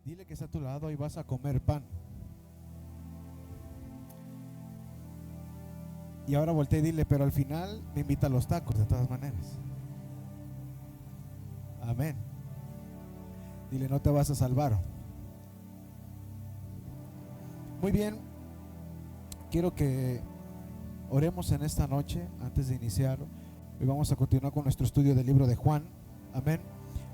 Dile que está a tu lado y vas a comer pan. Y ahora voltea y dile, pero al final me invita a los tacos de todas maneras. Amén. Dile, no te vas a salvar. Muy bien, quiero que oremos en esta noche antes de iniciar. Hoy vamos a continuar con nuestro estudio del libro de Juan. Amén.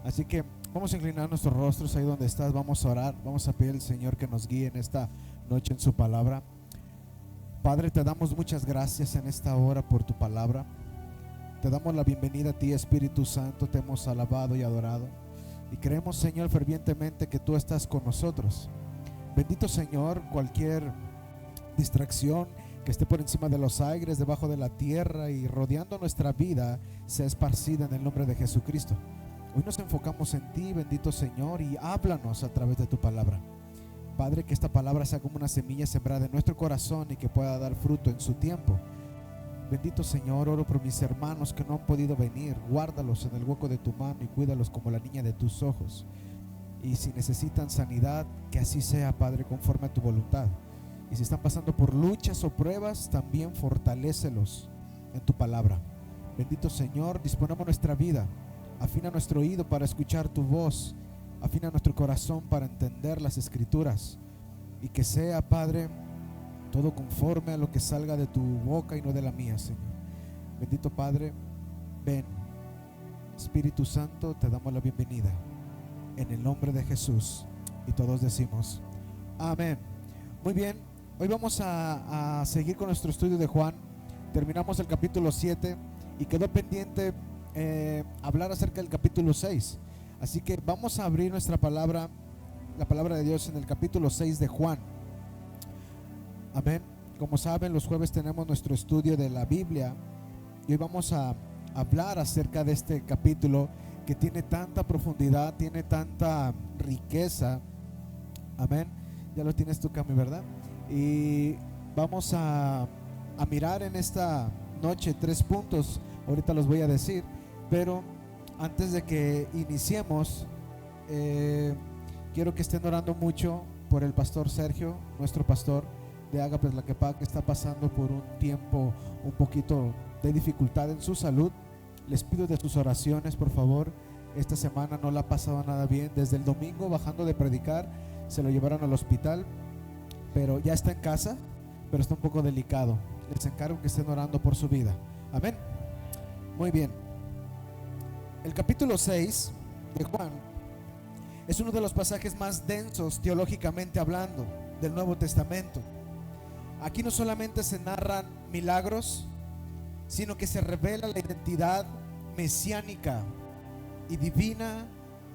Así que vamos a inclinar nuestros rostros ahí donde estás. Vamos a orar. Vamos a pedir al Señor que nos guíe en esta noche en su palabra. Padre, te damos muchas gracias en esta hora por tu palabra. Te damos la bienvenida a ti, Espíritu Santo. Te hemos alabado y adorado. Y creemos, Señor, fervientemente que tú estás con nosotros. Bendito Señor, cualquier distracción que esté por encima de los aires, debajo de la tierra y rodeando nuestra vida, sea esparcida en el nombre de Jesucristo. Hoy nos enfocamos en ti, bendito Señor, y háblanos a través de tu palabra. Padre, que esta palabra sea como una semilla sembrada en nuestro corazón y que pueda dar fruto en su tiempo. Bendito Señor, oro por mis hermanos que no han podido venir. Guárdalos en el hueco de tu mano y cuídalos como la niña de tus ojos. Y si necesitan sanidad, que así sea, Padre, conforme a tu voluntad. Y si están pasando por luchas o pruebas, también fortalécelos en tu palabra. Bendito Señor, disponemos nuestra vida. Afina nuestro oído para escuchar tu voz. Afina nuestro corazón para entender las escrituras. Y que sea, Padre, todo conforme a lo que salga de tu boca y no de la mía, Señor. Bendito Padre, ven. Espíritu Santo, te damos la bienvenida en el nombre de Jesús. Y todos decimos amén. Muy bien, hoy vamos a seguir con nuestro estudio de Juan. Terminamos el capítulo 7 y quedó pendiente hablar acerca del capítulo 6. Así que vamos a abrir nuestra palabra, la palabra de Dios, en el capítulo 6 de Juan. Amén. Como saben, los jueves tenemos nuestro estudio de la Biblia y hoy vamos a hablar acerca de este capítulo que tiene tanta profundidad, tiene tanta riqueza. Amén. Ya lo tienes tú, Cami, ¿verdad? Y vamos a mirar en esta noche 3 puntos. Ahorita los voy a decir, pero antes de que iniciemos, quiero que estén orando mucho por el pastor Sergio, nuestro pastor de Ágape Tlaquepaque, que está pasando por un tiempo un poquito de dificultad en su salud. Les pido de sus oraciones, por favor. Esta semana no la ha pasado nada bien. Desde el domingo, bajando de predicar, se lo llevaron al hospital, pero ya está en casa, pero está un poco delicado. Les encargo que estén orando por su vida. Amén. Muy bien. El capítulo 6 de Juan es uno de los pasajes más densos teológicamente hablando del Nuevo Testamento. Aquí no solamente se narran milagros, sino que se revela la identidad mesiánica y divina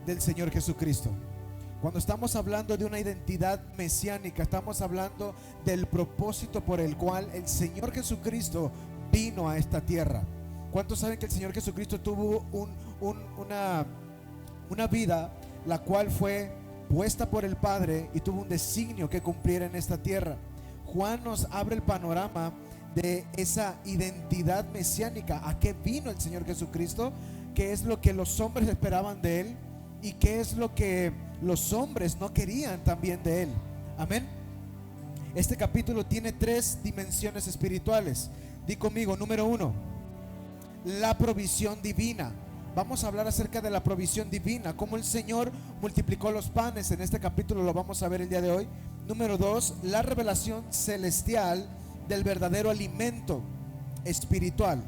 del Señor Jesucristo. Cuando estamos hablando de una identidad mesiánica, estamos hablando del propósito por el cual el Señor Jesucristo vino a esta tierra. ¿Cuántos saben que el Señor Jesucristo tuvo una vida la cual fue puesta por el Padre y tuvo un designio que cumplir en esta tierra? Juan nos abre el panorama de esa identidad mesiánica. ¿A qué vino el Señor Jesucristo? ¿Qué es lo que los hombres esperaban de Él? ¿Y qué es lo que los hombres no querían también de Él? Amén. Este capítulo tiene 3 dimensiones espirituales. Di conmigo, número 1, la provisión divina. Vamos a hablar acerca de la provisión divina, cómo el Señor multiplicó los panes. En este capítulo lo vamos a ver el día de hoy. Número 2, la revelación celestial del verdadero alimento espiritual.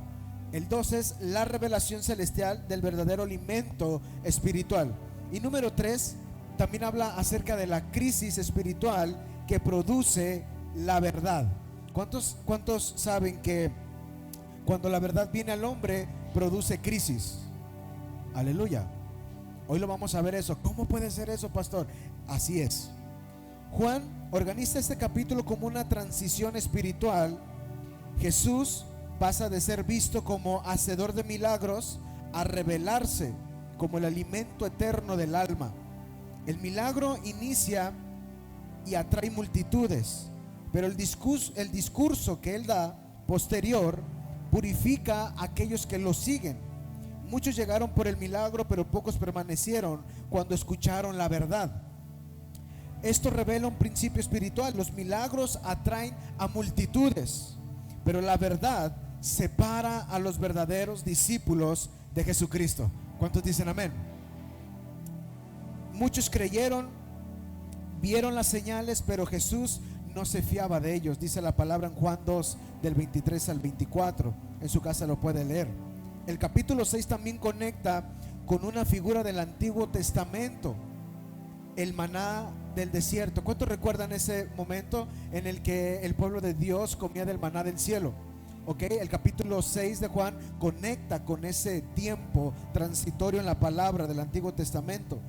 El 2 es la revelación celestial del verdadero alimento espiritual. Y número 3, también habla acerca de la crisis espiritual que produce la verdad. ¿Cuántos saben que cuando la verdad viene al hombre produce crisis? Aleluya. Hoy lo vamos a ver eso. ¿Cómo puede ser eso, pastor? Así es. Juan organiza este capítulo como una transición espiritual. Jesús pasa de ser visto como hacedor de milagros a revelarse como el alimento eterno del alma. El milagro inicia y atrae multitudes, pero el discurso que él da posterior purifica a aquellos que lo siguen. Muchos llegaron por el milagro, pero pocos permanecieron cuando escucharon la verdad. Esto revela un principio espiritual. Los milagros atraen a multitudes, pero la verdad separa a los verdaderos discípulos de Jesucristo. ¿Cuántos dicen amén? Muchos creyeron, vieron las señales, pero Jesús no se fiaba de ellos. Dice la palabra en Juan 2 del 23 al 24. En su casa lo puede leer. El capítulo 6 también conecta con una figura del Antiguo Testamento, el maná del desierto. ¿Cuántos recuerdan ese momento en el que el pueblo de Dios comía del maná del cielo? El capítulo 6 de Juan conecta con ese tiempo transitorio en la palabra del Antiguo Testamento.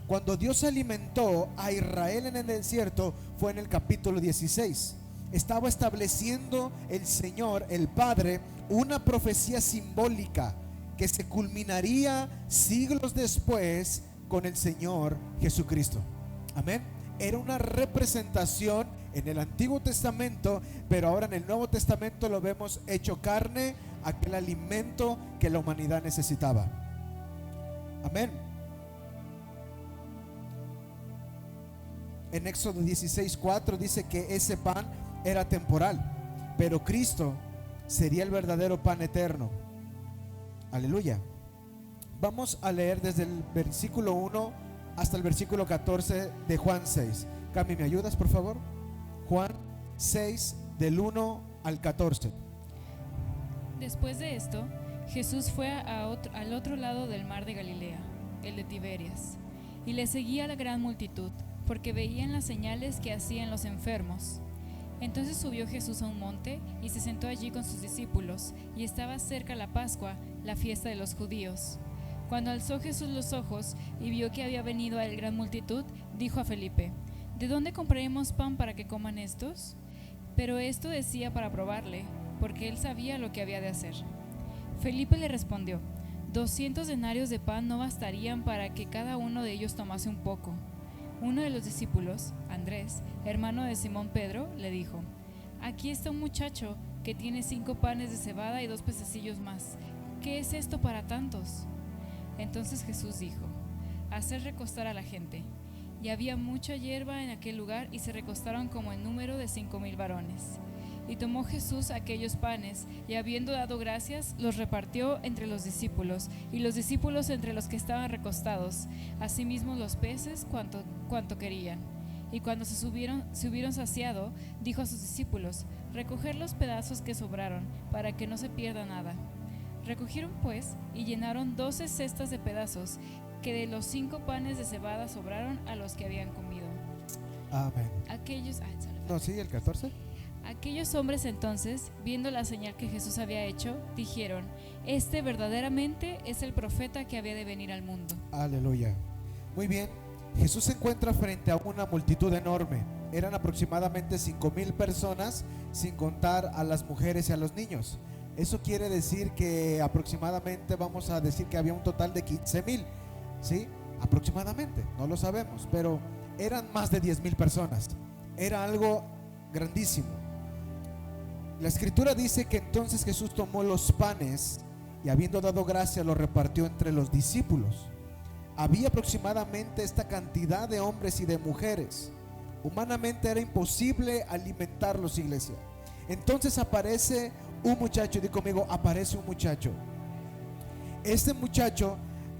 Cuando Dios alimentó a Israel en el desierto fue en el capítulo 16. Estaba estableciendo el Señor, el Padre, una profecía simbólica que se culminaría siglos después con el Señor Jesucristo. Amén. Era una representación en el Antiguo Testamento, pero ahora en el Nuevo Testamento lo vemos hecho carne, aquel alimento que la humanidad necesitaba. Amén. En Éxodo 16:4 dice que ese pan era temporal, pero Cristo sería el verdadero pan eterno. Aleluya. Vamos a leer desde el versículo 1 hasta el versículo 14 de Juan 6. Cami, ¿me ayudas por favor? Juan 6 del 1 al 14. Después de esto, Jesús fue al otro lado del mar de Galilea, el de Tiberias, y le seguía la gran multitud, porque veían las señales que hacían los enfermos. Entonces subió Jesús a un monte y se sentó allí con sus discípulos, y estaba cerca la Pascua, la fiesta de los judíos. Cuando alzó Jesús los ojos y vio que había venido a él gran multitud, dijo a Felipe: ¿De dónde compraremos pan para que coman estos? Pero esto decía para probarle, porque él sabía lo que había de hacer. Felipe le respondió: 200 denarios de pan no bastarían para que cada uno de ellos tomase un poco. Uno de los discípulos, Andrés, hermano de Simón Pedro, le dijo: Aquí está un muchacho que tiene 5 panes de cebada y 2 pececillos más. ¿Qué es esto para tantos? Entonces Jesús dijo: Haced recostar a la gente. Y había mucha hierba en aquel lugar, y se recostaron como en número de 5,000 varones. Y tomó Jesús aquellos panes, y habiendo dado gracias, los repartió entre los discípulos, y los discípulos entre los que estaban recostados, asimismo los peces cuanto querían. Y cuando se hubieron saciado, dijo a sus discípulos: Recoger los pedazos que sobraron, para que no se pierda nada. Recogieron pues, y llenaron 12 cestas de pedazos, que de los 5 panes de cebada sobraron a los que habían comido. Amén. El 14. Aquellos hombres entonces, viendo la señal que Jesús había hecho, dijeron: Este verdaderamente es el profeta que había de venir al mundo. Aleluya. Muy bien. Jesús se encuentra frente a una multitud enorme. Eran aproximadamente 5,000 personas, sin contar a las mujeres y a los niños. Eso quiere decir que aproximadamente, vamos a decir que había un total de 15,000, ¿sí? Aproximadamente, no lo sabemos, pero eran más de 10,000 personas. Era algo grandísimo. La escritura dice que entonces Jesús tomó los panes y, habiendo dado gracia, los repartió entre los discípulos. Había aproximadamente esta cantidad de hombres y de mujeres. Humanamente era imposible alimentarlos, iglesia. Entonces aparece un muchacho. Di conmigo: aparece un muchacho. Este muchacho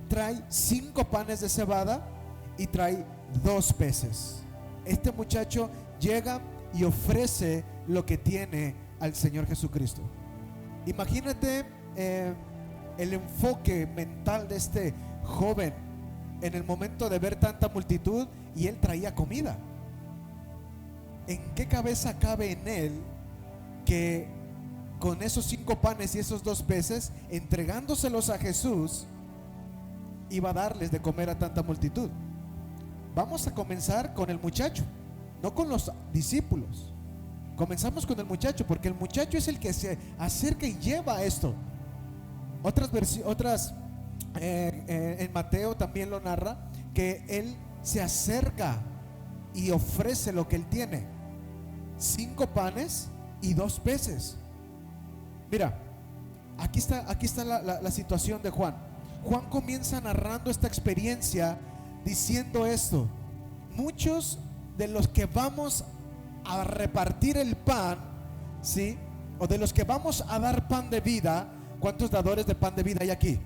trae 5 panes de cebada y trae 2 peces. Este muchacho llega y ofrece lo que tiene al Señor Jesucristo. Imagínate el enfoque mental de este joven en el momento de ver tanta multitud, y él traía comida. ¿En qué cabeza cabe en él que con esos 5 panes y esos 2 peces, entregándoselos a Jesús, iba a darles de comer a tanta multitud? Vamos a comenzar con el muchacho, no con los discípulos. Comenzamos con el muchacho, porque el muchacho es el que se acerca y lleva esto. En Mateo también lo narra, que él se acerca y ofrece lo que él tiene: 5 panes y 2 peces. Mira, aquí está la situación de Juan. Juan comienza narrando esta experiencia diciendo esto: muchos de los que vamos a repartir el pan, ¿sí? O de los que vamos a dar pan de vida. ¿Cuántos dadores de pan de vida hay aquí?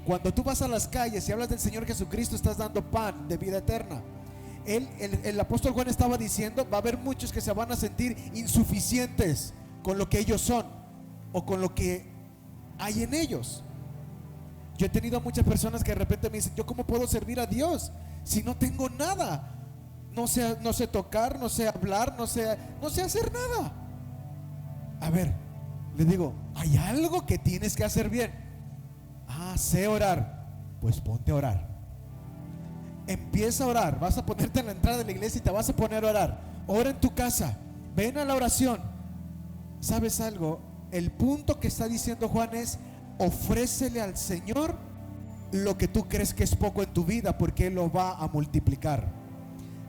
Cuando tú vas a las calles y hablas del Señor Jesucristo, estás dando pan de vida eterna. El apóstol Juan estaba diciendo, va a haber muchos que se van a sentir insuficientes con lo que ellos son o con lo que hay en ellos. Yo he tenido muchas personas que de repente me dicen, ¿yo cómo puedo servir a Dios si no tengo nada? No sé tocar, no sé hablar, no sé hacer nada. A ver, le digo, hay algo que tienes que hacer bien. Sé orar. Pues ponte a orar. Empieza a orar. Vas a ponerte en la entrada de la iglesia y te vas a poner a orar. Ora en tu casa. Ven a la oración. ¿Sabes algo? El punto que está diciendo Juan es: ofrécele al Señor lo que tú crees que es poco en tu vida, porque Él lo va a multiplicar.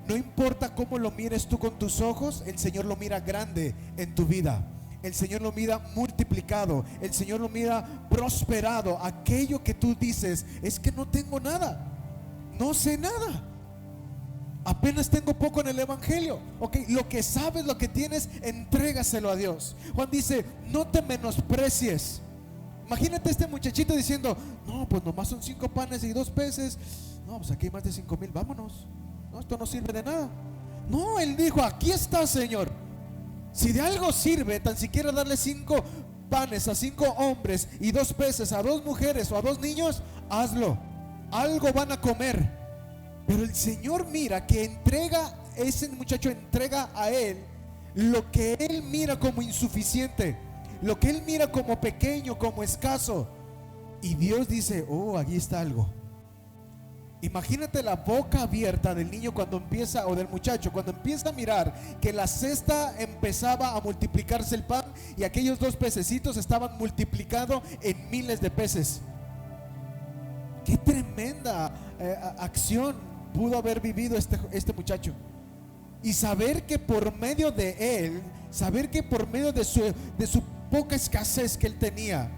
No importa cómo lo mires tú con tus ojos, el Señor lo mira grande en tu vida. El Señor lo mira multiplicado. El Señor lo mira prosperado. Aquello que tú dices, es que no tengo nada, no sé nada, apenas tengo poco en el evangelio. Ok, lo que sabes, lo que tienes, entrégaselo a Dios. Juan dice, no te menosprecies. Imagínate este muchachito diciendo, no, pues nomás son 5 panes y 2 peces. No, pues aquí hay más de 5,000, vámonos. No, esto no sirve de nada. No, él dijo, aquí está, Señor. Si de algo sirve, tan siquiera darle 5 panes a 5 hombres y 2 peces a 2 mujeres o a 2 niños, hazlo. Algo van a comer. Pero el Señor mira que entrega, ese muchacho entrega a Él lo que Él mira como insuficiente, lo que Él mira como pequeño, como escaso. Y Dios dice, oh, aquí está algo. Imagínate la boca abierta del niño cuando empieza, o del muchacho, cuando empieza a mirar que la cesta empezaba a multiplicarse el pan y aquellos 2 pececitos estaban multiplicados en miles de peces. Qué tremenda acción pudo haber vivido este muchacho. Y saber que por medio de él, saber que por medio de su poca escasez que él tenía,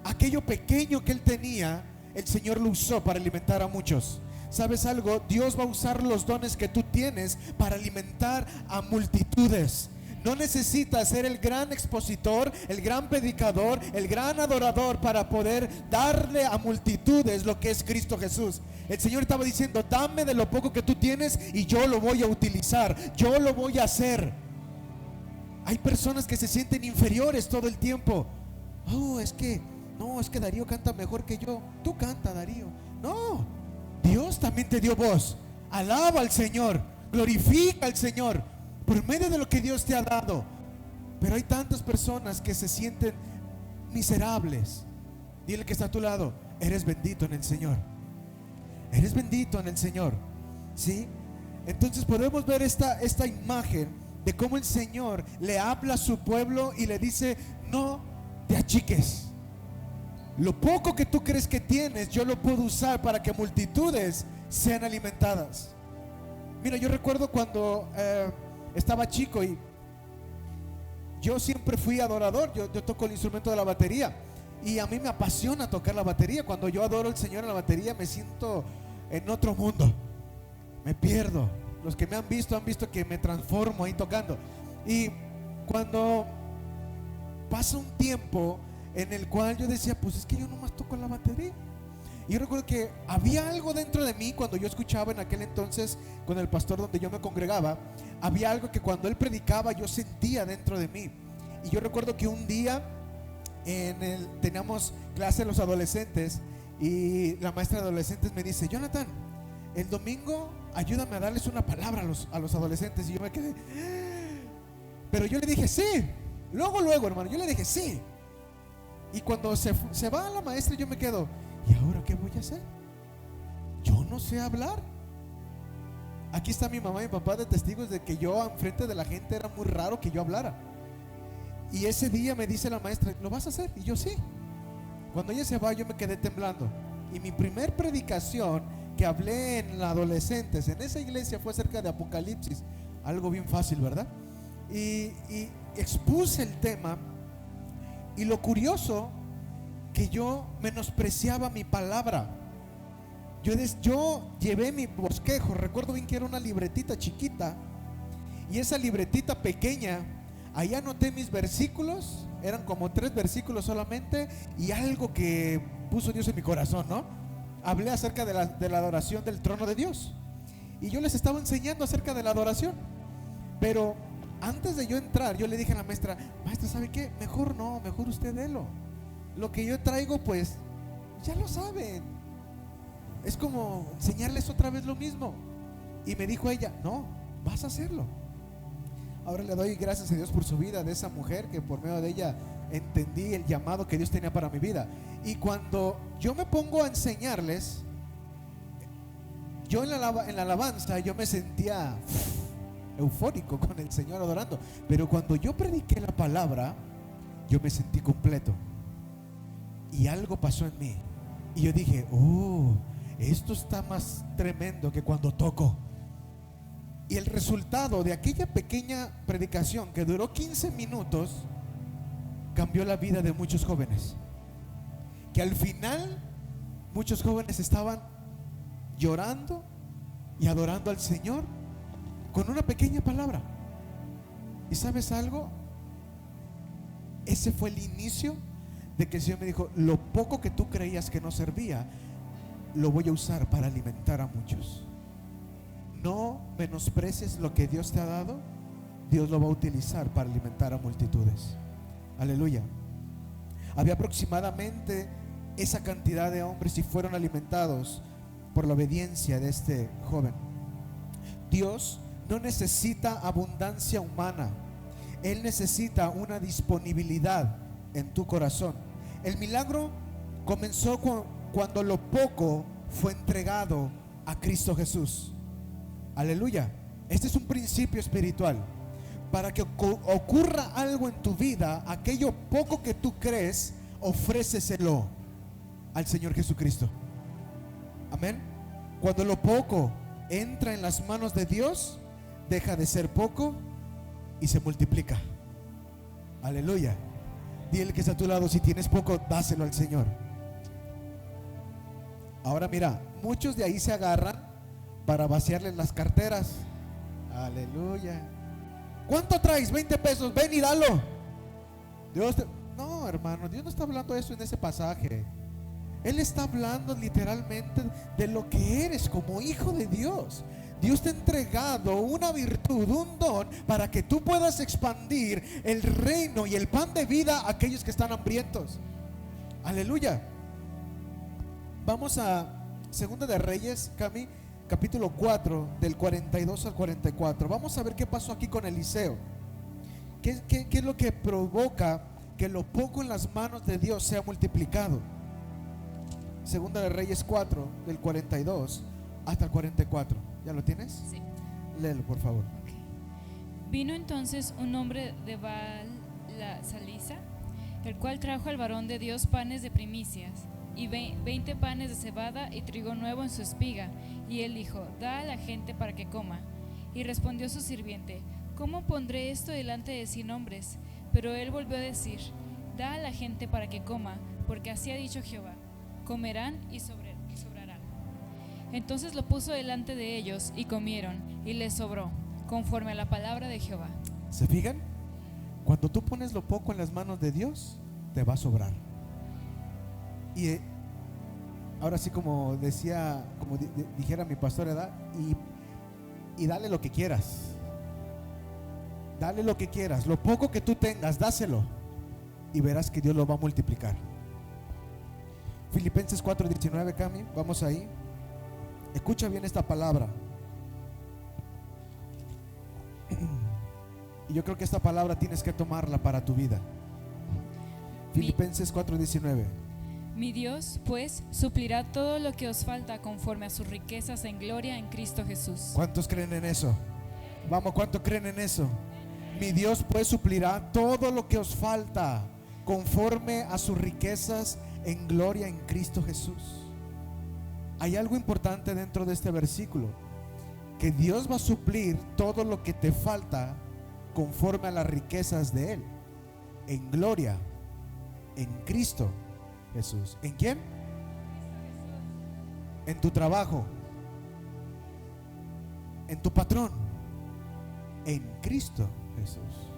aquello pequeño que él tenía, el Señor lo usó para alimentar a muchos. ¿Sabes algo? Dios va a usar los dones que tú tienes para alimentar a multitudes. No necesitas ser el gran expositor, el gran predicador, el gran adorador para poder darle a multitudes lo que es Cristo Jesús. El Señor estaba diciendo, dame de lo poco que tú tienes y yo lo voy a utilizar, yo lo voy a hacer. Hay personas que se sienten inferiores todo el tiempo. Oh, es que Darío canta mejor que yo. Tú canta, Darío. No, Dios también te dio voz. Alaba al Señor, glorifica al Señor por medio de lo que Dios te ha dado. Pero hay tantas personas que se sienten miserables. Dile que está a tu lado, eres bendito en el Señor. Eres bendito en el Señor. ¿Sí? Entonces podemos ver esta imagen de cómo el Señor le habla a su pueblo y le dice, no te achiques. Lo poco que tú crees que tienes, yo lo puedo usar para que multitudes sean alimentadas. Mira, yo recuerdo cuando estaba chico y yo siempre fui adorador. Yo toco el instrumento de la batería y a mí me apasiona tocar la batería. Cuando yo adoro al Señor en la batería me siento en otro mundo, me pierdo. Los que me han visto que me transformo ahí tocando. Y cuando pasa un tiempo en el cual yo decía, pues es que yo nomás toco la batería. Y yo recuerdo que había algo dentro de mí cuando yo escuchaba en aquel entonces con el pastor donde yo me congregaba. Había algo que cuando él predicaba yo sentía dentro de mí. Y yo recuerdo que un día teníamos clase los adolescentes y la maestra de adolescentes me dice, Jonathan, el domingo ayúdame a darles una palabra a los adolescentes. Y yo me quedé, pero yo le dije sí. Luego hermano, yo le dije sí. Y cuando se va la maestra yo me quedo, ¿y ahora qué voy a hacer? Yo no sé hablar. Aquí está mi mamá y mi papá de testigos de que yo enfrente de la gente era muy raro que yo hablara. Y ese día me dice la maestra, ¿lo vas a hacer? Y yo sí. Cuando ella se va yo me quedé temblando. Y mi primer predicación que hablé en adolescentes en esa iglesia fue acerca de Apocalipsis. Algo bien fácil, ¿verdad? Y expuse el tema. Y lo curioso, que yo menospreciaba mi palabra. Yo llevé mi bosquejo, recuerdo bien que era una libretita chiquita, y esa libretita pequeña, ahí anoté mis versículos, eran como 3 versículos solamente, y algo que puso Dios en mi corazón, ¿no? Hablé acerca de la adoración del trono de Dios, y yo les estaba enseñando acerca de la adoración. Pero antes de yo entrar, yo le dije a la maestra: maestra, ¿sabe qué? Mejor no, mejor usted délo. Lo que yo traigo, pues, ya lo saben. Es como enseñarles otra vez lo mismo. Y me dijo ella: no, vas a hacerlo. Ahora le doy gracias a Dios por su vida, de esa mujer que por medio de ella entendí el llamado que Dios tenía para mi vida. Y cuando yo me pongo a enseñarles, yo en la alabanza yo me sentía eufórico con el Señor adorando, pero cuando yo prediqué la palabra, yo me sentí completo y algo pasó en mí, y yo dije: oh, esto está más tremendo que cuando toco. Y el resultado de aquella pequeña predicación que duró 15 minutos cambió la vida de muchos jóvenes, que al final muchos jóvenes estaban llorando y adorando al Señor con una pequeña palabra. ¿Y sabes algo? Ese fue el inicio de que el Señor me dijo: lo poco que tú creías que no servía, lo voy a usar para alimentar a muchos. No menosprecies lo que Dios te ha dado. Dios lo va a utilizar para alimentar a multitudes. Aleluya. Había aproximadamente esa cantidad de hombres y fueron alimentados por la obediencia de este joven. Dios no necesita abundancia humana, Él necesita una disponibilidad en tu corazón. El milagro comenzó cuando lo poco fue entregado a Cristo Jesús. Aleluya. Este es un principio espiritual. Para que ocurra algo en tu vida, aquello poco que tú crees, ofréceselo al Señor Jesucristo. Amén. Cuando lo poco entra en las manos de Dios, deja de ser poco y se multiplica. Aleluya. Dile que está a tu lado: si tienes poco, dáselo al Señor. Ahora mira, muchos de ahí se agarran para vaciarles las carteras. Aleluya. ¿Cuánto traes? 20 pesos, ven y dalo. No, hermano, Dios no está hablando de eso en ese pasaje. Él está hablando literalmente de lo que eres como hijo de Dios. Dios te ha entregado una virtud, un don, para que tú puedas expandir el reino y el pan de vida a aquellos que están hambrientos. Aleluya. Vamos a Segunda de Reyes, Cami, capítulo 4, del 42 al 44. Vamos a ver qué pasó aquí con Eliseo. ¿Qué es lo que provoca que lo poco en las manos de Dios sea multiplicado? Segunda de Reyes 4, del 42 hasta el 44. ¿Ya lo tienes? Sí. Léelo, por favor. Okay. Vino entonces un hombre de Baal la Salisa, el cual trajo al varón de Dios panes de primicias y 20 panes de cebada y trigo nuevo en su espiga. Y él dijo: da a la gente para que coma. Y respondió su sirviente: ¿cómo pondré esto delante de 100 hombres? Pero él volvió a decir: da a la gente para que coma, porque así ha dicho Jehová: comerán y sobrarán. Entonces lo puso delante de ellos y comieron, y les sobró, conforme a la palabra de Jehová. ¿Se fijan? Cuando tú pones lo poco en las manos de Dios, te va a sobrar. Y ahora sí, como decía, como dijera mi pastor, ¿verdad? Y dale lo que quieras. Dale lo que quieras. Lo poco que tú tengas, dáselo, y verás que Dios lo va a multiplicar. Filipenses 4:19, Cami, vamos ahí. Escucha bien esta palabra. Y yo creo que esta palabra tienes que tomarla para tu vida. Filipenses 4:19. Mi Dios, pues, suplirá todo lo que os falta conforme a sus riquezas en gloria en Cristo Jesús. ¿Cuántos creen en eso? Vamos, ¿cuántos creen en eso? Mi Dios, pues, suplirá todo lo que os falta conforme a sus riquezas en gloria en Cristo Jesús. Hay algo importante dentro de este versículo, que Dios va a suplir todo lo que te falta conforme a las riquezas de Él, en gloria en Cristo Jesús. ¿En quién? en tu trabajo, en tu patrón, en Cristo Jesús.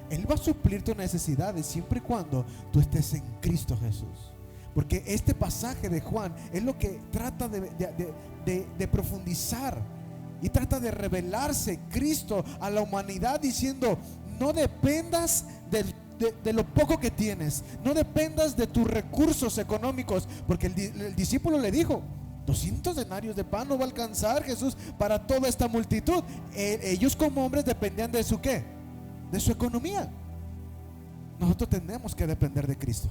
Él va a suplir tus necesidades siempre y cuando tú estés en Cristo Jesús. Porque este pasaje de Juan es lo que trata de profundizar y trata de revelarse Cristo a la humanidad, diciendo: no dependas de lo poco que tienes, no dependas de tus recursos económicos, porque el discípulo le dijo: 200 denarios de pan no va a alcanzar, Jesús, para toda esta multitud. Ellos como hombres dependían de su ¿qué? De su economía. Nosotros tenemos que depender de Cristo.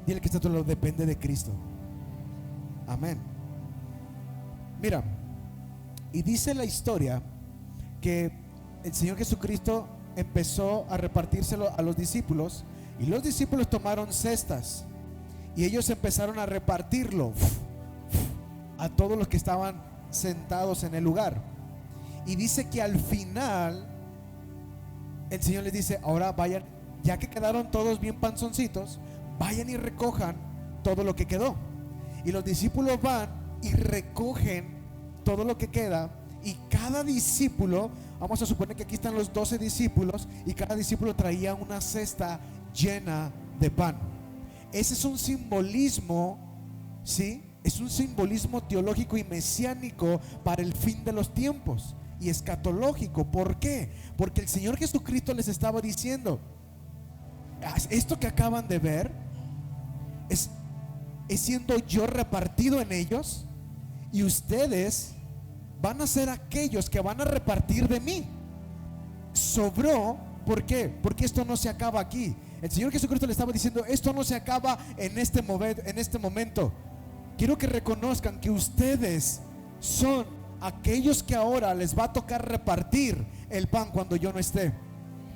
Dile que esto lo depende de Cristo. Amén. Mira, y dice la historia que el Señor Jesucristo empezó a repartírselo a los discípulos, y los discípulos tomaron cestas y ellos empezaron a repartirlo a todos los que estaban sentados en el lugar. Y dice que al final el Señor les dice: ahora vayan, ya que quedaron todos bien panzoncitos, vayan y recojan todo lo que quedó. Y los discípulos van y recogen todo lo que queda, y cada discípulo, vamos a suponer que aquí están los 12 discípulos, y cada discípulo traía una cesta llena de pan. Ese es un simbolismo, ¿sí? Es un simbolismo teológico y mesiánico para el fin de los tiempos, y escatológico. ¿Por qué? Porque el Señor Jesucristo les estaba diciendo: esto que acaban de ver es siendo yo repartido en ellos, y ustedes van a ser aquellos que van a repartir de mí. Sobró. ¿Por qué? Porque esto no se acaba aquí. El Señor Jesucristo le estaba diciendo: esto no se acaba en este momento. Quiero que reconozcan que ustedes son aquellos que ahora les va a tocar repartir el pan cuando yo no esté.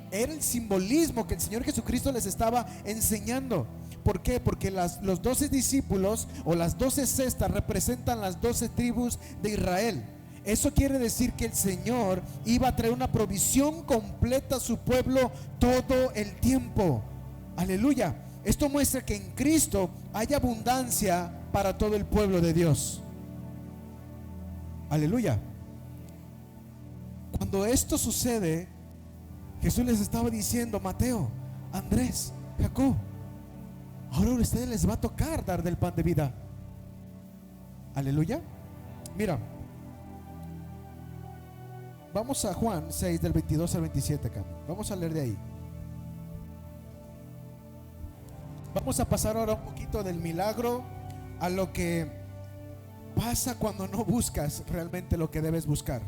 Era el simbolismo que el Señor Jesucristo les estaba enseñando. ¿Por qué? Porque los 12 discípulos o las 12 cestas representan las 12 tribus de Israel. Eso quiere decir que el Señor iba a traer una provisión completa a su pueblo todo el tiempo. Aleluya. Esto muestra que en Cristo hay abundancia para todo el pueblo de Dios. Aleluya. Cuando esto sucede, Jesús les estaba diciendo: Mateo, Andrés, Jacob, ahora a ustedes les va a tocar dar del pan de vida. Aleluya. Mira, vamos a Juan 6 del 22 al 27 acá. Vamos a leer de ahí. Vamos a pasar ahora un poquito del milagro a lo que pasa cuando no buscas realmente lo que debes buscar.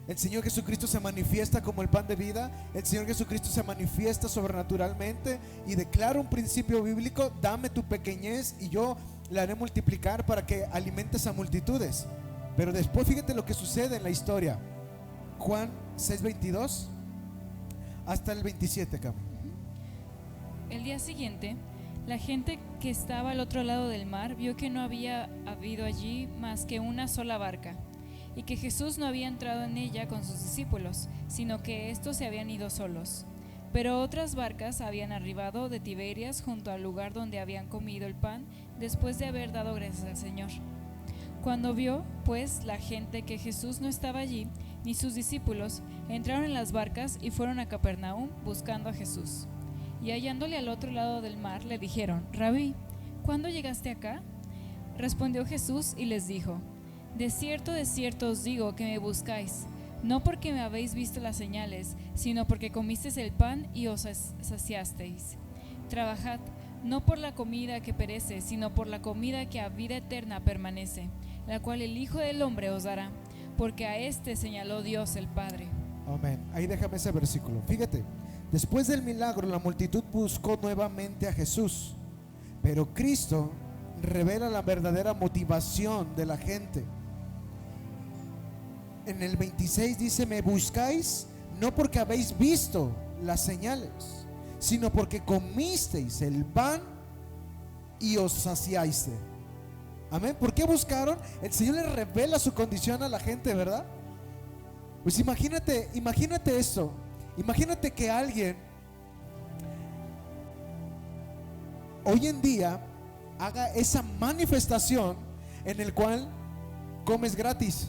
El Señor Jesucristo se manifiesta como el pan de vida. El Señor Jesucristo se manifiesta sobrenaturalmente y declara un principio bíblico: dame tu pequeñez y yo la haré multiplicar para que alimentes a multitudes. Pero después fíjate lo que sucede en la historia. Juan 6:22 hasta el 27 acá. El día siguiente, la gente que estaba al otro lado del mar vio que no había habido allí más que una sola barca, y que Jesús no había entrado en ella con sus discípulos, sino que éstos se habían ido solos. Pero otras barcas habían arribado de Tiberias junto al lugar donde habían comido el pan después de haber dado gracias al Señor. Cuando vio, pues, la gente que Jesús no estaba allí, ni sus discípulos, entraron en las barcas y fueron a Capernaum buscando a Jesús. Y hallándole al otro lado del mar, le dijeron: Rabí, ¿cuándo llegaste acá? Respondió Jesús y les dijo: de cierto os digo que me buscáis, no porque me habéis visto las señales, sino porque comisteis el pan y os saciasteis. Trabajad, no por la comida que perece, sino por la comida que a vida eterna permanece, la cual el Hijo del Hombre os dará, porque a este señaló Dios el Padre. Amén. Ahí déjame ese versículo. Fíjate, después del milagro, la multitud buscó nuevamente a Jesús, pero Cristo revela la verdadera motivación de la gente. En el 26 dice: me buscáis no porque habéis visto las señales, sino porque comisteis el pan y os saciaste. Amén. ¿Por qué buscaron? El Señor le revela su condición a la gente, ¿verdad? Pues imagínate esto. Imagínate que alguien hoy en día haga esa manifestación en el cual comes gratis.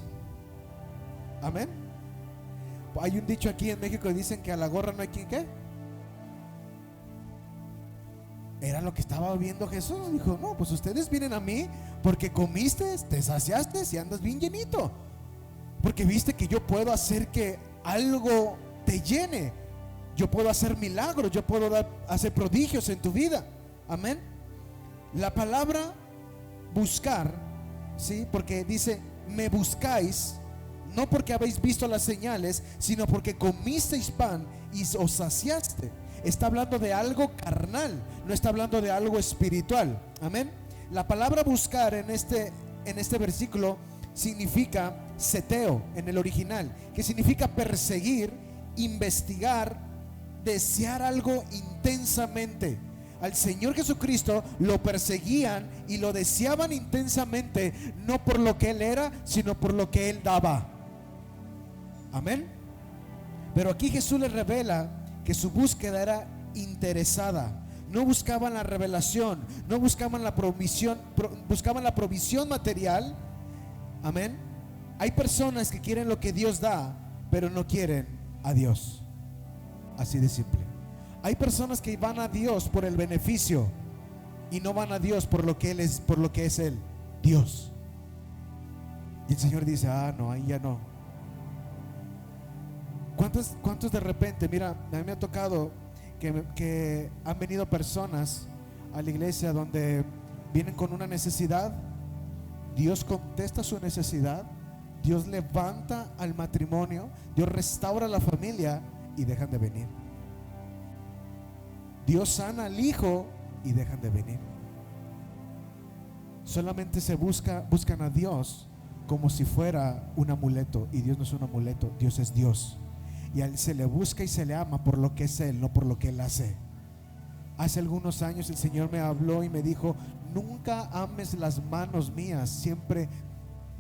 Amén. Hay un dicho aquí en México que dicen que a la gorra no hay quien, ¿qué? Era lo que estaba viendo Jesús. Dijo, no, pues ustedes vienen a mí porque comiste, te saciaste y andas bien llenito, porque viste que yo puedo hacer que algo te llene. Yo puedo hacer milagros, yo puedo hacer prodigios en tu vida. Amén. La palabra buscar, ¿sí? Porque dice, me buscáis, no porque habéis visto las señales, sino porque comisteis pan y os saciaste. Está hablando de algo carnal, no está hablando de algo espiritual. Amén. La palabra buscar en este versículo significa seteo en el original, que significa perseguir, investigar, desear algo intensamente. Al Señor Jesucristo lo perseguían y lo deseaban intensamente, no por lo que Él era, sino por lo que Él daba. Amén. Pero aquí Jesús les revela que su búsqueda era interesada. No buscaban la revelación, no buscaban la provisión, buscaban la provisión material. Amén. Hay personas que quieren lo que Dios da, pero no quieren a Dios. Así de simple. Hay personas que van a Dios por el beneficio y no van a Dios por lo que Él es, por lo que es Él, Dios. Y el Señor dice, no, ahí ya no. ¿Cuántos de repente, mira, a mí me ha tocado que han venido personas a la iglesia donde vienen con una necesidad, Dios contesta su necesidad, Dios levanta al matrimonio, Dios restaura la familia y dejan de venir. Dios sana al hijo y dejan de venir. Solamente buscan a Dios como si fuera un amuleto, y Dios no es un amuleto, Dios es Dios. Y a Él se le busca y se le ama por lo que es Él, no por lo que Él hace. Hace algunos años el Señor me habló y me dijo, nunca ames las manos mías, siempre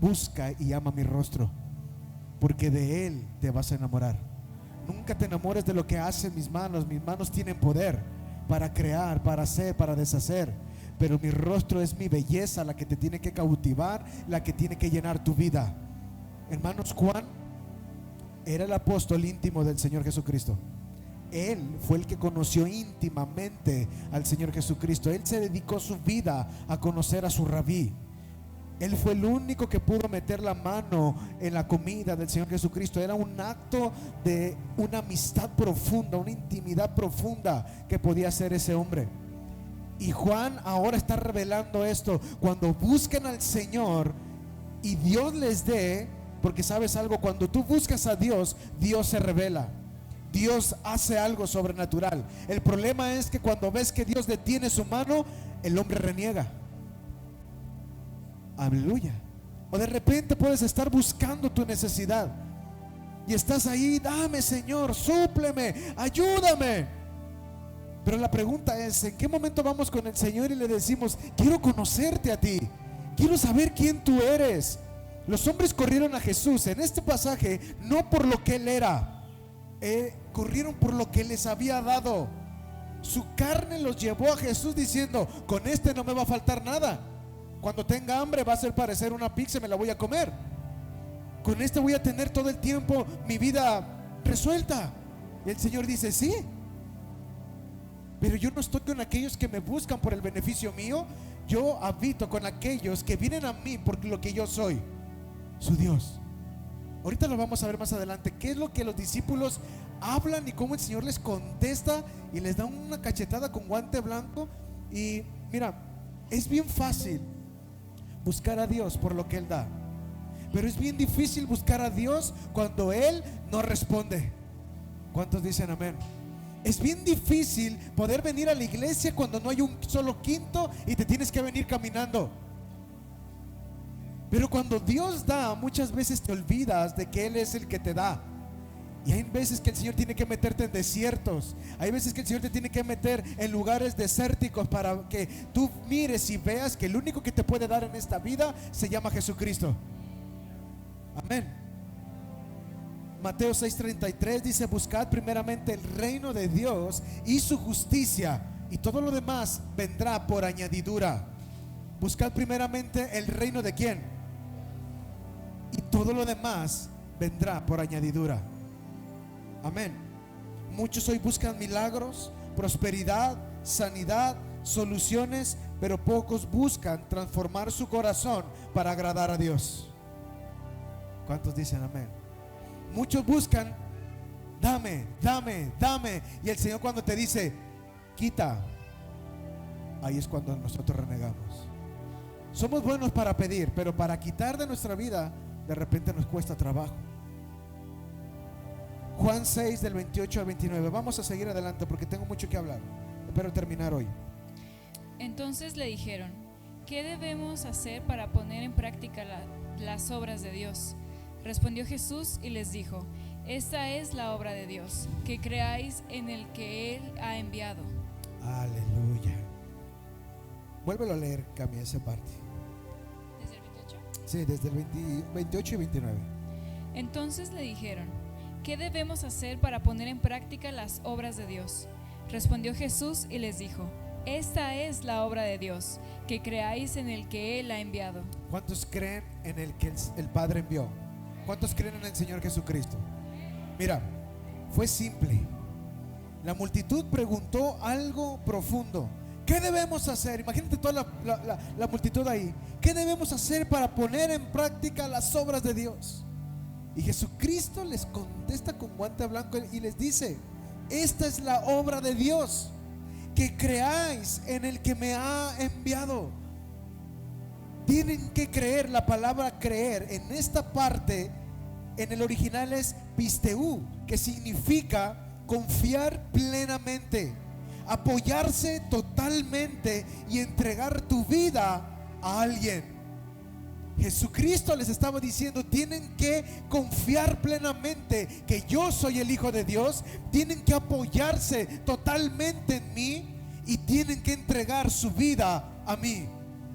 busca y ama mi rostro, porque de Él te vas a enamorar. Nunca te enamores de lo que hacen mis manos tienen poder para crear, para hacer, para deshacer, pero mi rostro es mi belleza la que te tiene que cautivar, la que tiene que llenar tu vida. Hermanos, Juan era el apóstol íntimo del Señor Jesucristo. Él fue el que conoció íntimamente al Señor Jesucristo. Él se dedicó su vida a conocer a su rabí. Él fue el único que pudo meter la mano en la comida del Señor Jesucristo. Era un acto de una amistad profunda, una intimidad profunda que podía hacer ese hombre. Y Juan ahora está revelando esto. Cuando busquen al Señor y Dios les dé, porque sabes algo, cuando tú buscas a Dios, Dios se revela, Dios hace algo sobrenatural. El problema es que cuando ves que Dios detiene su mano, el hombre reniega. Aleluya. O de repente puedes estar buscando tu necesidad y estás ahí, dame Señor, súpleme, ayúdame. Pero la pregunta es, ¿en qué momento vamos con el Señor y le decimos, quiero conocerte a ti, quiero saber quién tú eres? Los hombres corrieron a Jesús en este pasaje no por lo que Él era, corrieron por lo que les había dado. Su carne los llevó a Jesús diciendo, con este no me va a faltar nada. Cuando tenga hambre va a hacer parecer una pizza y me la voy a comer. Con este voy a tener todo el tiempo mi vida resuelta. Y el Señor dice, sí, pero yo no estoy con aquellos que me buscan por el beneficio mío. Yo habito con aquellos que vienen a mí por lo que yo soy, su Dios. Ahorita lo vamos a ver más adelante, qué es lo que los discípulos hablan y cómo el Señor les contesta y les da una cachetada con guante blanco. Y mira, es bien fácil buscar a Dios por lo que Él da, pero es bien difícil buscar a Dios cuando Él no responde. ¿Cuántos dicen amén? Es bien difícil poder venir a la iglesia cuando no hay un solo quinto y te tienes que venir caminando. Pero cuando Dios da, muchas veces te olvidas de que Él es el que te da. Y hay veces que el Señor tiene que meterte en desiertos. Hay veces que el Señor te tiene que meter en lugares desérticos para que tú mires y veas que el único que te puede dar en esta vida se llama Jesucristo. Amén. Mateo 6:33 dice, buscad primeramente el reino de Dios y su justicia, y todo lo demás vendrá por añadidura. Buscad primeramente el reino de quién, y todo lo demás vendrá por añadidura. Amén. Muchos hoy buscan milagros, prosperidad, sanidad, soluciones, pero pocos buscan transformar su corazón para agradar a Dios. ¿Cuántos dicen amén? Muchos buscan, dame, dame, dame, y el Señor cuando te dice, quita, ahí es cuando nosotros renegamos. Somos buenos para pedir, pero para quitar de nuestra vida de repente nos cuesta trabajo. Juan 6 del 28 al 29. Vamos a seguir adelante porque tengo mucho que hablar. Espero terminar hoy. Entonces le dijeron, ¿qué debemos hacer para poner en práctica las obras de Dios? Respondió Jesús y les dijo, esta es la obra de Dios, que creáis en el que Él ha enviado. Aleluya. Vuélvelo a leer, Cami, esa parte. ¿Desde el 28? Sí, desde el 28 y 29. Entonces le dijeron, ¿qué debemos hacer para poner en práctica las obras de Dios? Respondió Jesús y les dijo, esta es la obra de Dios, que creáis en el que Él ha enviado. ¿Cuántos creen en el que el Padre envió? ¿Cuántos creen en el Señor Jesucristo? Mira, fue simple. La multitud preguntó algo profundo. ¿Qué debemos hacer? Imagínate toda la multitud ahí. ¿Qué debemos hacer para poner en práctica las obras de Dios? Y Jesucristo les contesta con guante blanco y les dice, esta es la obra de Dios, que creáis en el que me ha enviado. Tienen que creer. La palabra creer en esta parte, en el original es pisteu, que significa confiar plenamente, apoyarse totalmente y entregar tu vida a alguien. Jesucristo les estaba diciendo, tienen que confiar plenamente que yo soy el Hijo de Dios, tienen que apoyarse totalmente en mí y tienen que entregar su vida a mí.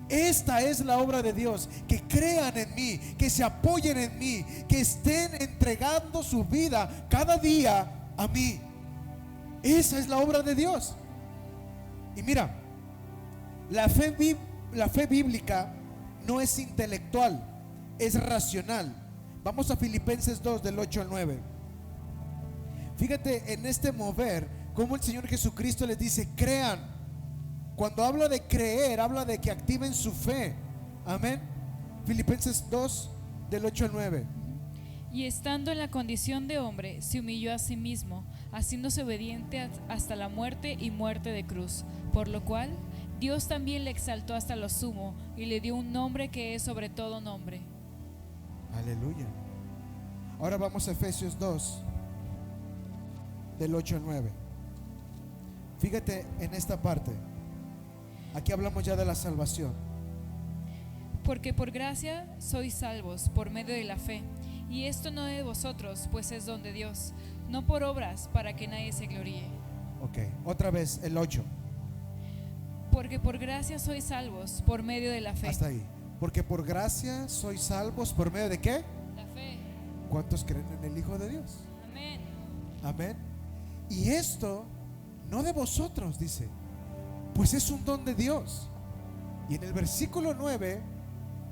Esta es la obra de Dios, que crean en mí, que se apoyen en mí, que estén entregando su vida cada día a mí. Esa es la obra de Dios. Y mira, la fe bíblica no es intelectual, es racional. Vamos a Filipenses 2 del 8 al 9. Fíjate en este mover, como el Señor Jesucristo les dice, crean. Cuando habla de creer, habla de que activen su fe. Amén. Filipenses 2 del 8 al 9. Y estando en la condición de hombre, se humilló a sí mismo, haciéndose obediente hasta la muerte y muerte de cruz, por lo cual Dios también le exaltó hasta lo sumo y le dio un nombre que es sobre todo nombre. Aleluya. Ahora vamos a Efesios 2 del 8 al 9. Fíjate en esta parte. Aquí hablamos ya de la salvación. Porque por gracia sois salvos por medio de la fe, y esto no de vosotros, pues es don de Dios, no por obras, para que nadie se gloríe. Ok, otra vez el 8. Porque por gracia sois salvos por medio de la fe. Hasta ahí. Porque por gracia sois salvos por medio de ¿qué? La fe. ¿Cuántos creen en el Hijo de Dios? Amén. Amén. Y esto no de vosotros, dice, pues es un don de Dios. Y en el versículo 9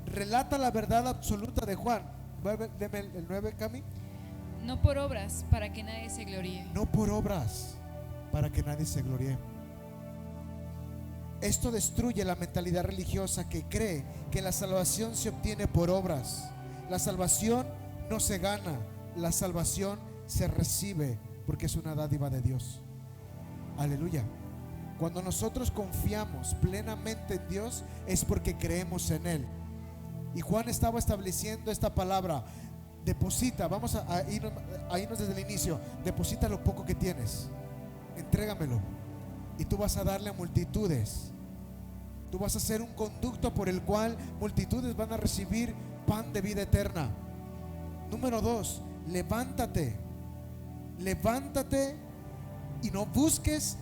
relata la verdad absoluta de Juan. Deme el 9, Cami. No por obras, para que nadie se gloríe. No por obras, para que nadie se gloríe. Esto destruye la mentalidad religiosa que cree que la salvación se obtiene por obras. La salvación no se gana, la salvación se recibe porque es una dádiva de Dios. Aleluya. Cuando nosotros confiamos plenamente en Dios es porque creemos en Él. Y Juan estaba estableciendo esta palabra: deposita, vamos a irnos desde el inicio. Deposita lo poco que tienes, entrégamelo, y tú vas a darle a multitudes. Tú vas a ser un conducto por el cual multitudes van a recibir pan de vida eterna. Número 2, levántate. Levántate y no busques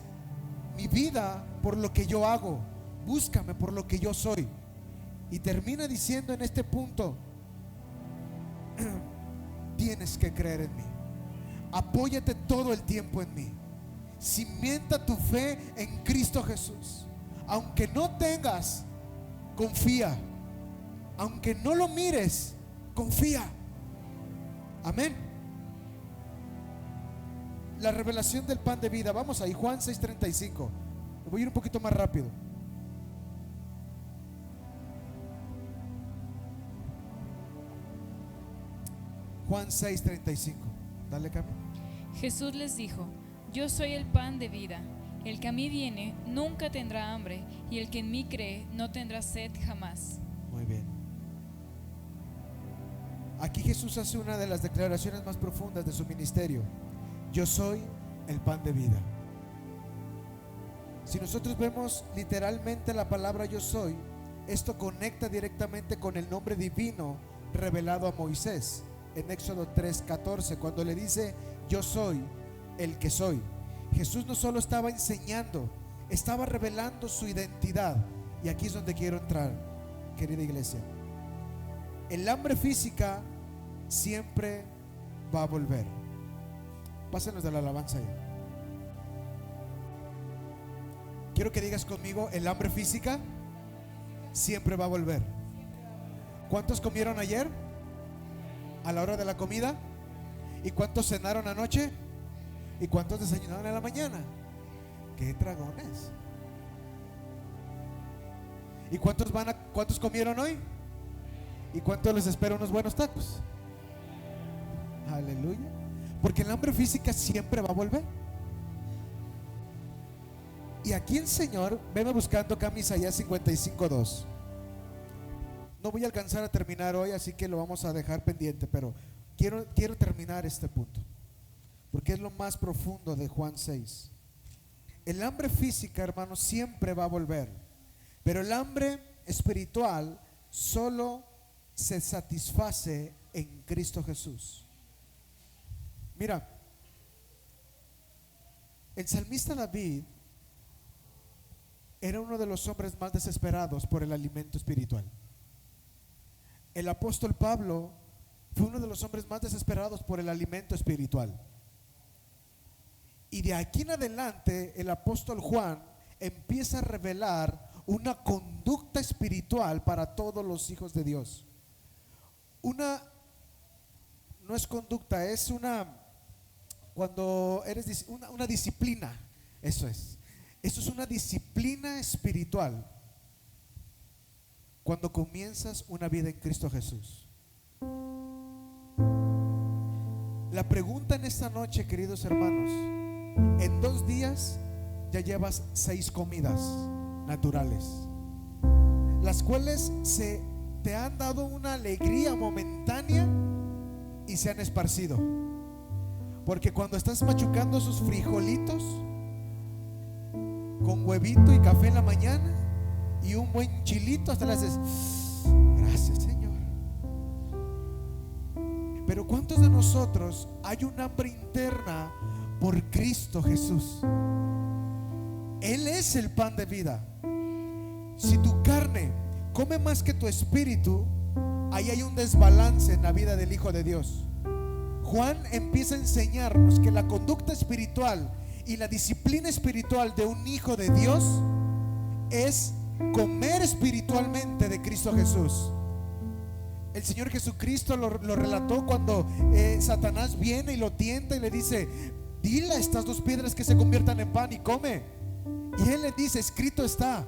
mi vida por lo que yo hago, búscame por lo que yo soy. Y termina diciendo en este punto: tienes que creer en mí, apóyate todo el tiempo en mí, cimienta tu fe en Cristo Jesús. Aunque no tengas confía. Aunque no lo mires, confía. Amén. La revelación del pan de vida. Vamos ahí, Juan 6:35. Voy a ir un poquito más rápido. Juan 6:35. Dale, Cami. Jesús les dijo: Yo soy el pan de vida. El que a mí viene nunca tendrá hambre, y el que en mí cree no tendrá sed jamás. Muy bien. Aquí Jesús hace una de las declaraciones más profundas de su ministerio. Yo soy el pan de vida. Si nosotros vemos literalmente la palabra yo soy, esto conecta directamente con el nombre divino revelado a Moisés en Éxodo 3:14, cuando le dice: yo soy el que soy. Jesús no solo estaba enseñando, estaba revelando su identidad. Y aquí es donde quiero entrar, querida iglesia. El hambre física siempre va a volver. Pásenos de la alabanza ya. Quiero que digas conmigo: el hambre física siempre va a volver. ¿Cuántos comieron ayer a la hora de la comida? ¿Y cuántos cenaron anoche? ¿Y cuántos desayunaron en la mañana? ¡Qué dragones! ¿Y cuántos comieron hoy? ¿Y cuántos les espera unos buenos tacos? Aleluya. Porque el hambre física siempre va a volver. Y aquí el Señor, veme buscando acá Isaías 55:2. No voy a alcanzar a terminar hoy, así que lo vamos a dejar pendiente, pero quiero terminar este punto, porque es lo más profundo de Juan 6. El hambre física, hermanos, siempre va a volver, pero el hambre espiritual solo se satisface en Cristo Jesús. Mira, el salmista David era uno de los hombres más desesperados por el alimento espiritual. El apóstol Pablo fue uno de los hombres más desesperados por el alimento espiritual. Y de aquí en adelante el apóstol Juan empieza a revelar una conducta espiritual para todos los hijos de Dios. No es conducta, es cuando eres una disciplina. Eso es una disciplina espiritual cuando comienzas una vida en Cristo Jesús. La pregunta en esta noche, queridos hermanos: en 2 días ya llevas 6 comidas naturales, las cuales te han dado una alegría momentánea y se han esparcido. Porque cuando estás machucando sus frijolitos con huevito y café en la mañana y un buen chilito, hasta le haces gracias, Señor. Pero ¿cuántos de nosotros hay un hambre interna por Cristo Jesús? Él es el pan de vida. Si tu carne come más que tu espíritu, ahí hay un desbalance en la vida del Hijo de Dios. Juan empieza a enseñarnos que la conducta espiritual y la disciplina espiritual de un hijo de Dios es comer espiritualmente de Cristo Jesús. El Señor Jesucristo lo relató cuando Satanás viene y lo tienta y le dice: dile a estas 2 piedras que se conviertan en pan y come. Y él le dice: escrito está,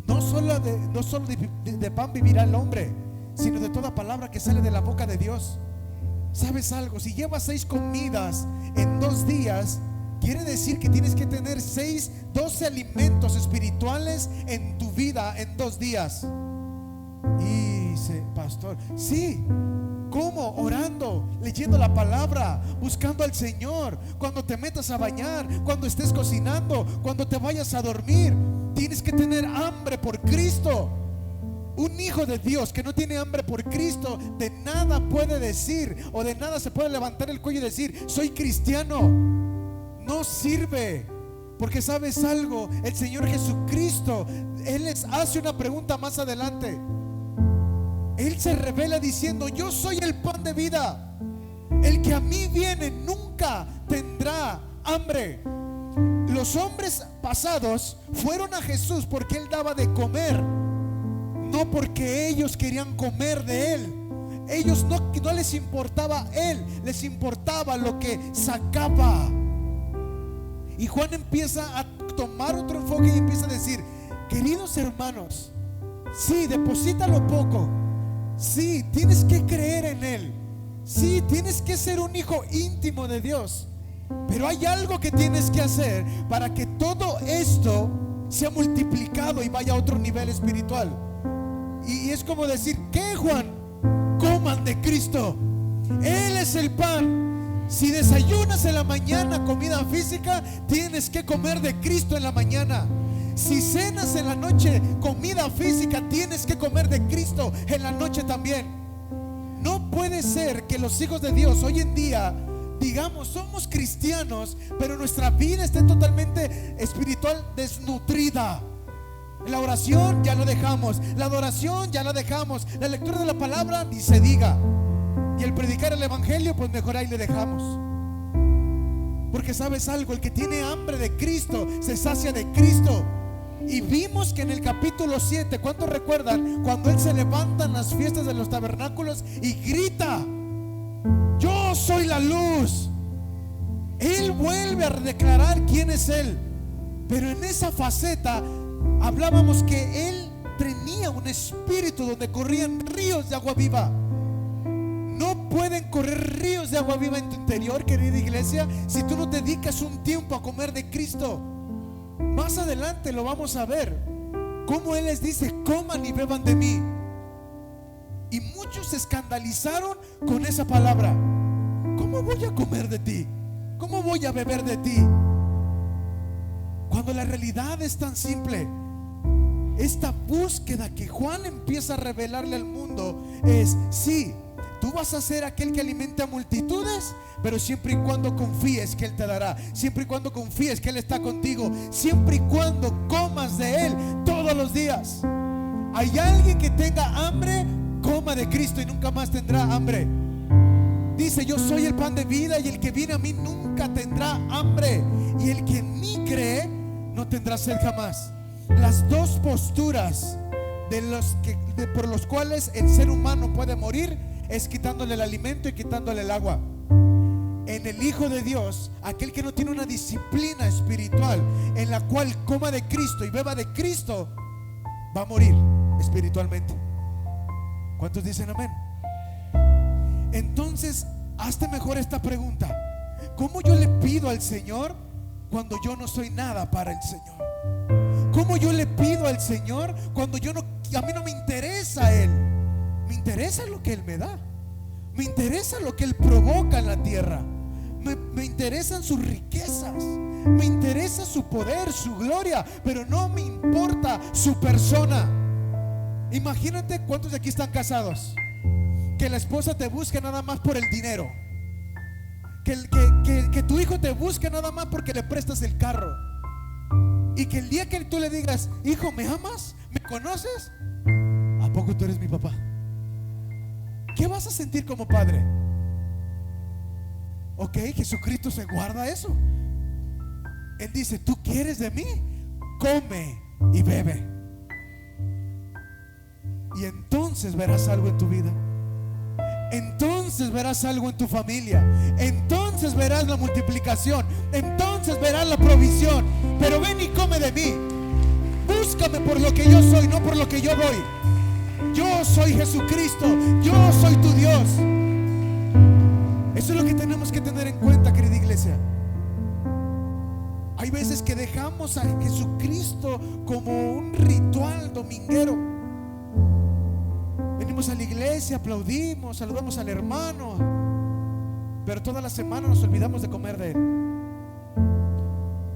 no solo de pan vivirá el hombre, sino de toda palabra que sale de la boca de Dios. ¿Sabes algo? Si llevas 6 comidas en 2 días, quiere decir que tienes que tener 12 alimentos espirituales en tu vida en 2 días. Y dice: pastor, sí. ¿Cómo? Orando, leyendo la palabra, buscando al Señor. Cuando te metas a bañar, cuando estés cocinando, cuando te vayas a dormir, tienes que tener hambre por Cristo. Un hijo de Dios que no tiene hambre por Cristo, de nada puede decir, o de nada se puede levantar el cuello y decir: soy cristiano. No sirve. Porque ¿sabes algo? El Señor Jesucristo, Él les hace una pregunta más adelante. Él se revela diciendo: yo soy el pan de vida. El que a mí viene nunca tendrá hambre. Los hombres pasados fueron a Jesús porque Él daba de comer, no porque ellos querían comer de él. Ellos no les importaba él, les importaba lo que sacaba. Y Juan empieza a tomar otro enfoque y empieza a decir: queridos hermanos, sí, deposita lo poco, sí, tienes que creer en él, sí, tienes que ser un hijo íntimo de Dios, pero hay algo que tienes que hacer para que todo esto sea multiplicado y vaya a otro nivel espiritual. Y es como decir: ¿qué, Juan? Coman de Cristo. Él es el pan. Si desayunas en la mañana comida física, tienes que comer de Cristo en la mañana. Si cenas en la noche comida física, tienes que comer de Cristo en la noche también. No puede ser que los hijos de Dios hoy en día digamos somos cristianos, pero nuestra vida esté totalmente espiritual desnutrida. La oración ya lo dejamos, la adoración ya la dejamos, la lectura de la palabra ni se diga, y el predicar el evangelio pues mejor ahí le dejamos. Porque sabes algo, el que tiene hambre de Cristo se sacia de Cristo. Y vimos que en el capítulo 7, ¿cuántos recuerdan cuando él se levanta en las fiestas de los tabernáculos y grita: yo soy la luz? Él vuelve a declarar quién es él, pero en esa faceta hablábamos que él tenía un espíritu donde corrían ríos de agua viva. No pueden correr ríos de agua viva en tu interior, querida iglesia, si tú no dedicas un tiempo a comer de Cristo. Más adelante lo vamos a ver, cómo él les dice: coman y beban de mí. Y muchos se escandalizaron con esa palabra. ¿Cómo voy a comer de ti? ¿Cómo voy a beber de ti? Cuando la realidad es tan simple. Esta búsqueda que Juan empieza a revelarle al mundo es: sí, tú vas a ser aquel que alimenta a multitudes, pero siempre y cuando confíes que Él te dará, siempre y cuando confíes que Él está contigo, siempre y cuando comas de Él todos los días. Hay alguien que tenga hambre, coma de Cristo y nunca más tendrá hambre. Dice: yo soy el pan de vida, y el que viene a mí nunca tendrá hambre, y el que en mí cree no tendrá sed jamás. Las dos posturas por los cuales el ser humano puede morir es quitándole el alimento y quitándole el agua. En el Hijo de Dios, aquel que no tiene una disciplina espiritual en la cual coma de Cristo y beba de Cristo, va a morir espiritualmente. ¿Cuántos dicen amén? Entonces, hazte mejor esta pregunta: ¿cómo yo le pido al Señor cuando yo no soy nada para el Señor? ¿Cómo yo le pido al Señor cuando a mí no me interesa Él? Me interesa lo que Él me da, me interesa lo que Él provoca en la tierra, me interesan sus riquezas, me interesa su poder, su gloria, pero no me importa su persona. Imagínate cuántos de aquí están casados, que la esposa te busque nada más por el dinero, que tu hijo te busque nada más porque le prestas el carro, y que el día que tú le digas: hijo, ¿me amas? ¿Me conoces? ¿A poco tú eres mi papá? ¿Qué vas a sentir como padre? Ok, Jesucristo se guarda eso. Él dice: tú quieres de mí, come y bebe, y entonces verás algo en tu vida. Entonces verás algo en tu familia. Entonces verás la multiplicación. Entonces verás la provisión. Pero ven y come de mí. Búscame por lo que yo soy, no por lo que yo doy. Yo soy Jesucristo. Yo soy tu Dios. Eso es lo que tenemos que tener en cuenta, querida iglesia. Hay veces que dejamos a Jesucristo como un ritual dominguero. Venimos a la iglesia, aplaudimos, saludamos al hermano, pero toda la semana nos olvidamos de comer de Él.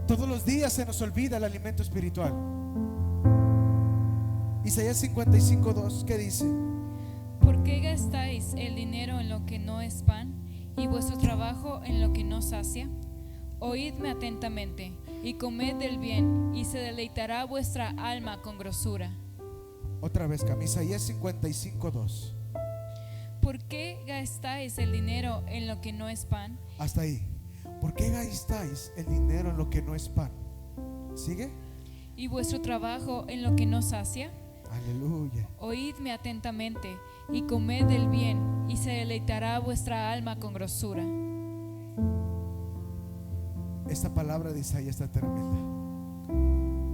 Todos los días se nos olvida el alimento espiritual. Isaías 55:2, ¿qué dice? ¿Por qué gastáis el dinero en lo que no es pan y vuestro trabajo en lo que no sacia? Oídme atentamente y comed del bien, y se deleitará vuestra alma con grosura. Otra vez, Isaías 55:2. ¿Por qué gastáis el dinero en lo que no es pan? Hasta ahí. ¿Por qué gastáis el dinero en lo que no es pan? ¿Sigue? ¿Y vuestro trabajo en lo que no sacia? Aleluya. Oídme atentamente y comed del bien, y se deleitará vuestra alma con grosura. Esta palabra de Isaías está tremenda.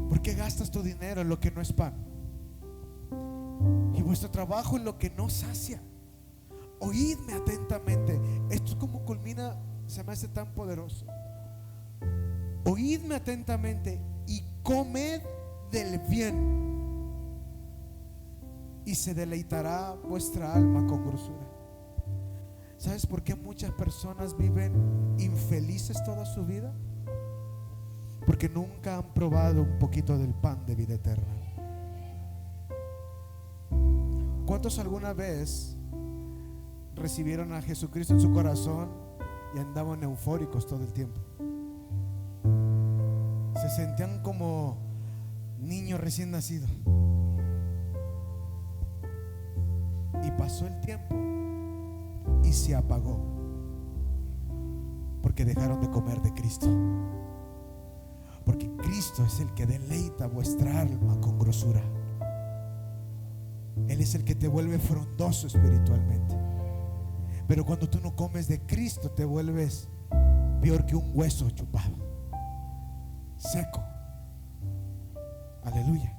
¿Por qué gastas tu dinero en lo que no es pan? Y vuestro trabajo en lo que no sacia. Oídme atentamente. Esto es como culmina, se me hace tan poderoso. Oídme atentamente y comed del bien, y se deleitará vuestra alma con grosura. ¿Sabes por qué muchas personas viven infelices toda su vida? Porque nunca han probado un poquito del pan de vida eterna. ¿Cuántos alguna vez recibieron a Jesucristo en su corazón y andaban eufóricos todo el tiempo? Se sentían como niños recién nacidos. Y pasó el tiempo y se apagó, porque dejaron de comer de Cristo. Porque Cristo es el que deleita vuestra alma con grosura. Él es el que te vuelve frondoso espiritualmente. Pero cuando tú no comes de Cristo, te vuelves peor que un hueso chupado, seco. Aleluya.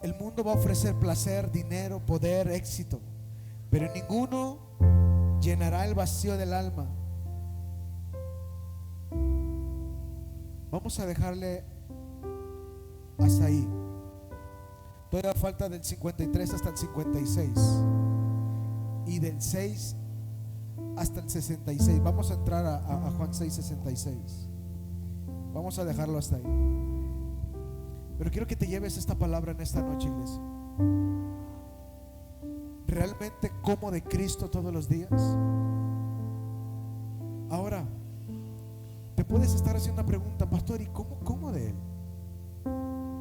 El mundo va a ofrecer placer, dinero, poder, éxito, pero ninguno llenará el vacío del alma. Vamos a dejarle hasta ahí. Todavía falta del 53 hasta el 56 y del 6 hasta el 66. Vamos a entrar a Juan 6, 66. Vamos a dejarlo hasta ahí. Pero quiero que te lleves esta palabra en esta noche, iglesia. ¿Realmente como de Cristo todos los días? Ahora, te puedes estar haciendo una pregunta: pastor, ¿y cómo como de Él?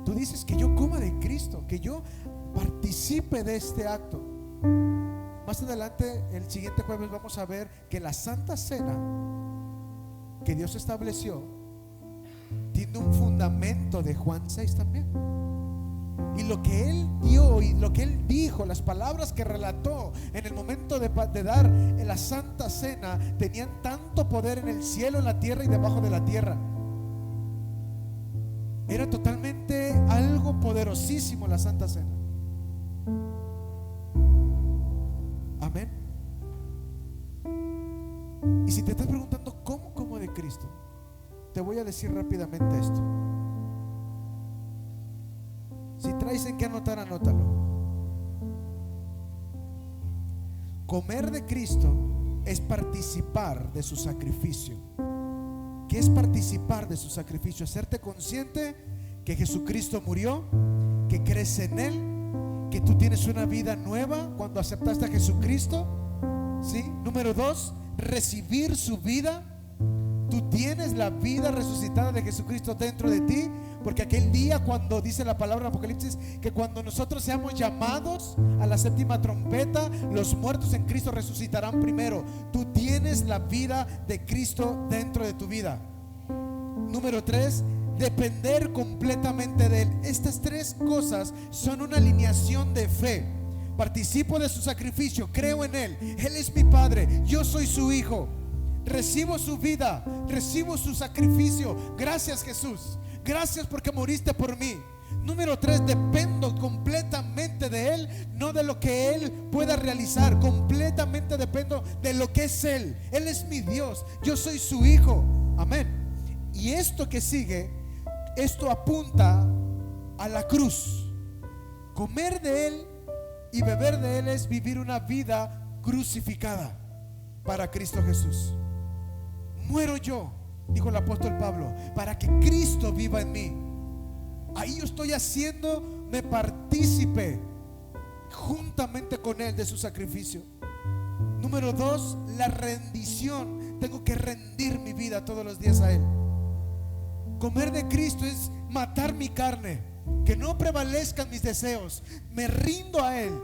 Tú dices que yo coma de Cristo, que yo participe de este acto. Más adelante, el siguiente jueves, vamos a ver que la Santa Cena que Dios estableció tiene un fundamento de Juan 6 también. Y lo que Él dio y lo que Él dijo, las palabras que relató en el momento de dar la Santa Cena, tenían tanto poder en el cielo, en la tierra y debajo de la tierra. Era totalmente algo poderosísimo la Santa Cena. Amén. Y si te estás preguntando cómo como de Cristo, te voy a decir rápidamente esto. Si traes en qué anotar, anótalo. Comer de Cristo es participar de su sacrificio. ¿Qué es participar de su sacrificio? Hacerte consciente que Jesucristo murió, que crees en Él, que tú tienes una vida nueva cuando aceptaste a Jesucristo. ¿Sí? Número 2, recibir su vida. Tú tienes la vida resucitada de Jesucristo dentro de ti, porque aquel día, cuando dice la palabra en Apocalipsis, que cuando nosotros seamos llamados a la séptima trompeta, los muertos en Cristo resucitarán primero. Tú tienes la vida de Cristo dentro de tu vida. Número 3, depender completamente de Él. Estas tres cosas son una alineación de fe. Participo de su sacrificio, creo en Él, Él es mi Padre, yo soy su Hijo. Recibo su vida, recibo su sacrificio. Gracias, Jesús, gracias porque moriste por mí. Número 3, dependo completamente de Él, no de lo que Él pueda realizar. Completamente dependo de lo que es Él. Él es mi Dios, yo soy su Hijo. Amén. Y esto que sigue, esto apunta a la cruz. Comer de Él y beber de Él es vivir una vida crucificada para Cristo Jesús. Muero yo, dijo el apóstol Pablo, para que Cristo viva en mí. Ahí yo estoy haciéndome partícipe juntamente con Él de su sacrificio. Número 2, la rendición. Tengo que rendir mi vida todos los días a Él. Comer de Cristo es matar mi carne, que no prevalezcan mis deseos. Me rindo a Él.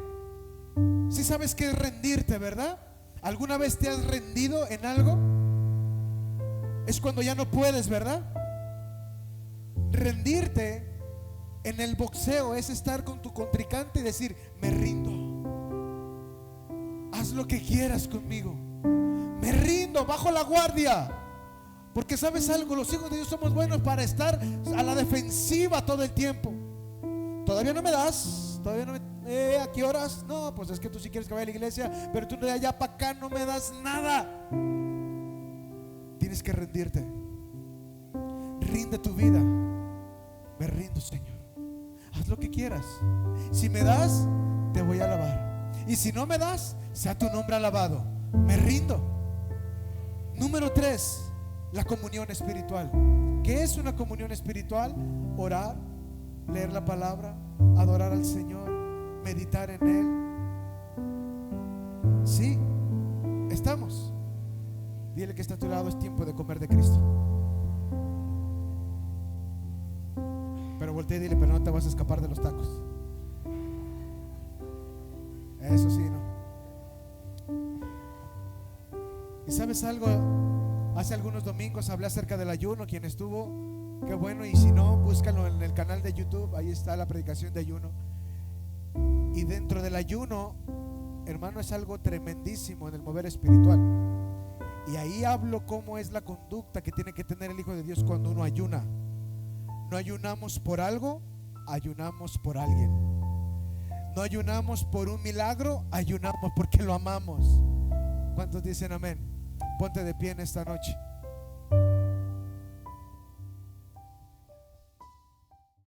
Si sabes que es rendirte, ¿verdad? ¿Alguna vez te has rendido en algo? Es cuando ya no puedes, ¿verdad? Rendirte En el boxeo es estar con tu contrincante y decir: me rindo, haz lo que quieras conmigo, me rindo, bajo la guardia. Porque sabes algo, los hijos de Dios somos buenos para estar a la defensiva todo el tiempo. Todavía no me das, todavía no me, ¿a qué horas? No, pues es que tú sí quieres que vaya a la iglesia, pero tú de allá para acá no me das nada. Tienes que rendirte. Rinde tu vida. Me rindo, Señor, haz lo que quieras. Si me das, te voy a alabar, y si no me das, sea tu nombre alabado. Me rindo. Número 3, la comunión espiritual. ¿Qué es una comunión espiritual? Orar, leer la palabra, adorar al Señor, meditar en Él. Sí, estamos. Dile que está a tu lado: es tiempo de comer de Cristo. Pero voltea y dile: pero no te vas a escapar de los tacos. Eso sí, ¿no? ¿Y sabes algo? Hace algunos domingos hablé acerca del ayuno. Quien estuvo, qué bueno, y si no, búscalo en el canal de YouTube. Ahí está la predicación de ayuno. Y dentro del ayuno, hermano, es algo tremendísimo en el mover espiritual. Y ahí hablo cómo es la conducta que tiene que tener el Hijo de Dios cuando uno ayuna. No ayunamos por algo, ayunamos por alguien. No ayunamos por un milagro, ayunamos porque lo amamos. ¿Cuántos dicen amén? Ponte de pie en esta noche.